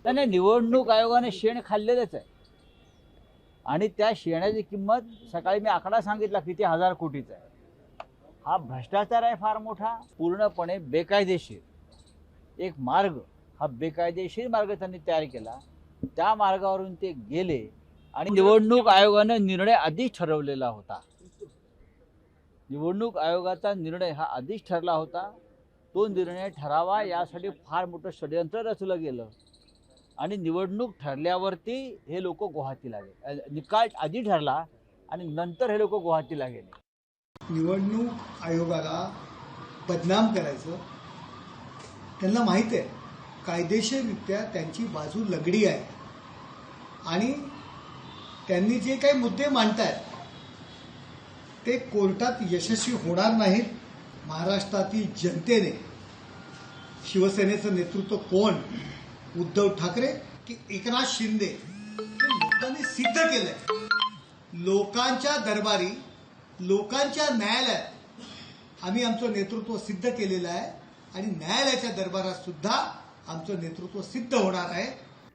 त्याने निवडणूक आयोगाने शेण खाल्लेलंच आहे आणि त्या शेणाची किंमत सकाळी मी आकडा सांगितला किती 1000 कोटीचा आहे. हा भ्रष्टाचार आहे फार मोठा, पूर्णपणे बेकायदेशीर एक मार्ग, हा बेकायदेशीर मार्ग त्यांनी तयार केला. त्या मार्गावरून ते गेले आणि निवडणूक आयोगाने निर्णय आधीच ठरवलेला होता. निवडणूक आयोगाचा निर्णय हा आधीच ठरला होता. तो निर्णय ठरावा यासाठी फार मोठं षडयंत्र रचलं गेलं आणि निवडणूक ठरल्यावरती हे लोक गुवाहाटीला गेले. निकाल आधी ठरला आणि नंतर हे लोक गुवाहाटीला गेले. निवडणूक आयोगाला बदनाम करायचं त्यांना माहीत आहे. कायदेशीररित्या त्यांची बाजू लंगडी आहे आणि त्यांनी जे काही मुद्दे मांडतायत ते कोर्टात यशस्वी होणार नाहीत. महाराष्ट्रातील जनतेने शिवसेनेचं नेतृत्व कोण, उद्धव ठाकरे की एकनाथ शिंदे, हे लोकांनी सिद्ध केलंय. लोकांच्या दरबारी, लोकांच्या न्यायालयात आम्ही आमचं नेतृत्व सिद्ध केलेलं आहे आणि न्यायालयाच्या दरबारात सुद्धा आमचं नेतृत्व सिद्ध होणार आहे.